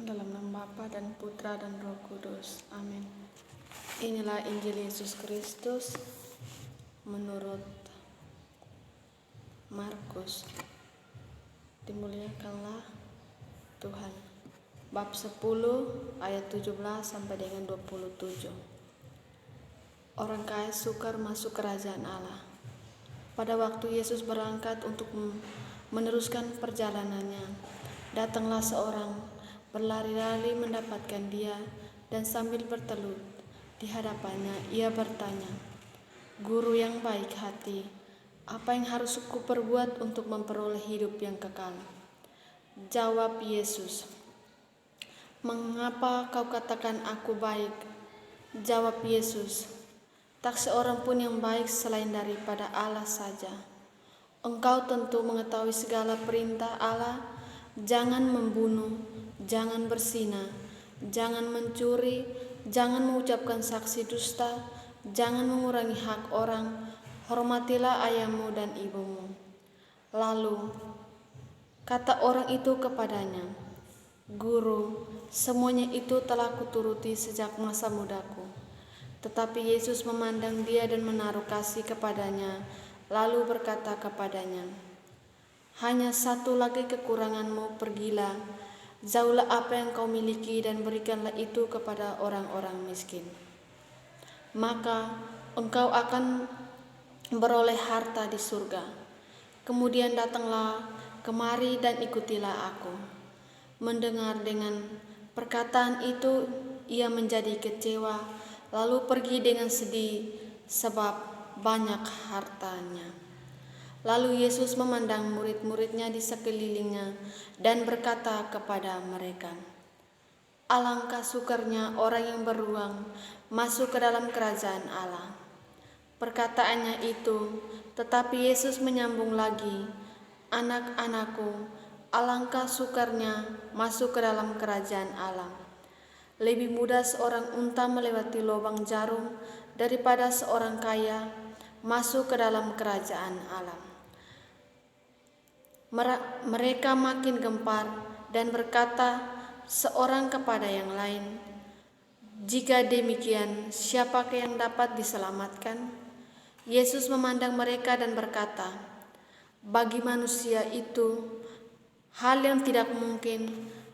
Dalam nama Bapa dan Putra dan Roh Kudus. Amin. Inilah Injil Yesus Kristus menurut Markus. Dimuliakanlah Tuhan. Bab 10 ayat 17 sampai dengan 27. Orang kaya sukar masuk kerajaan Allah. Pada waktu Yesus berangkat untuk meneruskan perjalanannya, datanglah seorang berlari-lari mendapatkan dia, dan sambil bertelut di hadapannya ia bertanya, "Guru yang baik hati, apa yang harus kuperbuat untuk memperoleh hidup yang kekal?" Jawab Yesus, "Mengapa kau katakan aku baik?" Jawab Yesus, "Tak seorang pun yang baik selain daripada Allah saja. Engkau tentu mengetahui segala perintah Allah, jangan membunuh, jangan berzina, jangan mencuri, jangan mengucapkan saksi dusta, jangan mengurangi hak orang, hormatilah ayahmu dan ibumu." Lalu kata orang itu kepadanya, "Guru, semuanya itu telah kuturuti sejak masa mudaku." Tetapi Yesus memandang dia dan menaruh kasih kepadanya, lalu berkata kepadanya, "Hanya satu lagi kekuranganmu, pergilah, jauhlah apa yang kau miliki dan berikanlah itu kepada orang-orang miskin. Maka engkau akan beroleh harta di surga. Kemudian datanglah kemari dan ikutilah aku." Mendengar dengan perkataan itu, ia menjadi kecewa, lalu pergi dengan sedih sebab banyak hartanya. Lalu Yesus memandang murid-muridnya di sekelilingnya dan berkata kepada mereka, "Alangkah sukarnya orang yang beruang masuk ke dalam kerajaan Allah." Perkataannya itu, tetapi Yesus menyambung lagi, "Anak-anakku, alangkah sukarnya masuk ke dalam kerajaan Allah. Lebih mudah seorang unta melewati lubang jarum daripada seorang kaya masuk ke dalam kerajaan Allah." Mereka makin gempar dan berkata seorang kepada yang lain, "Jika demikian, siapakah yang dapat diselamatkan?" Yesus memandang mereka dan berkata, "Bagi manusia itu hal yang tidak mungkin,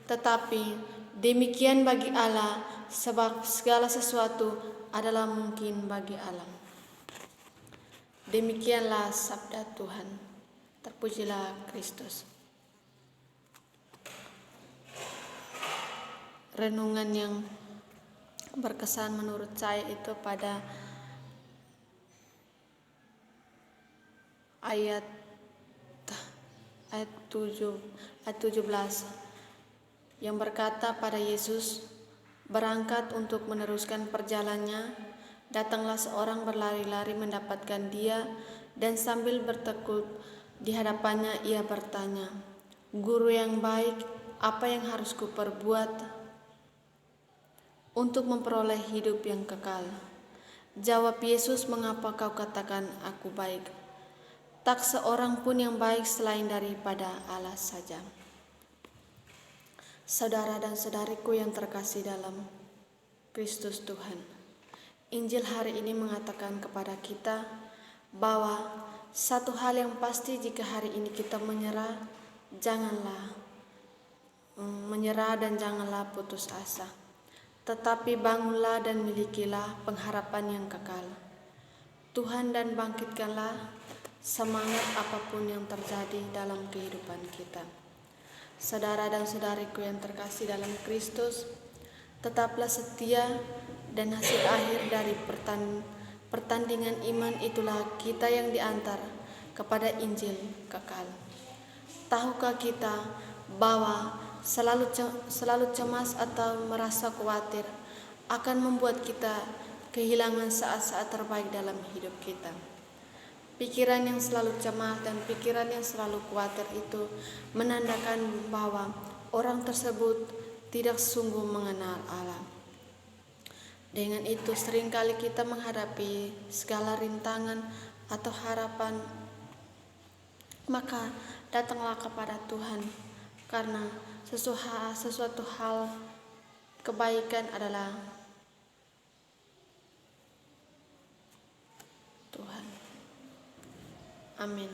tetapi demikian bagi Allah, sebab segala sesuatu adalah mungkin bagi Allah." Demikianlah sabda Tuhan. Terpujilah Kristus. Renungan yang berkesan menurut saya itu pada ayat 17 yang berkata, pada Yesus berangkat untuk meneruskan perjalanannya, datanglah seorang berlari-lari mendapatkan dia, dan sambil bertekuk di hadapannya ia bertanya, "Guru yang baik, apa yang harus kuperbuat untuk memperoleh hidup yang kekal?" Jawab Yesus, "Mengapa kau katakan aku baik? Tak seorang pun yang baik selain daripada Allah saja." Saudara dan saudariku yang terkasih dalam Kristus Tuhan, Injil hari ini mengatakan kepada kita bahwa satu hal yang pasti, jika hari ini kita menyerah, janganlah menyerah dan janganlah putus asa, tetapi bangunlah dan milikilah pengharapan yang kekal. Tuhan, dan bangkitkanlah semangat apapun yang terjadi dalam kehidupan kita. Saudara dan saudariku yang terkasih dalam Kristus, tetaplah setia, dan hasil akhir dari pertandingan iman itulah kita yang diantar kepada Injil kekal. Tahukah kita bahwa selalu cemas atau merasa khawatir akan membuat kita kehilangan saat-saat terbaik dalam hidup kita? Pikiran yang selalu cemas dan pikiran yang selalu khawatir itu menandakan bahwa orang tersebut tidak sungguh mengenal Allah. Dengan itu seringkali kita menghadapi segala rintangan atau harapan, maka datanglah kepada Tuhan, karena sesuatu hal kebaikan adalah Tuhan. Amin.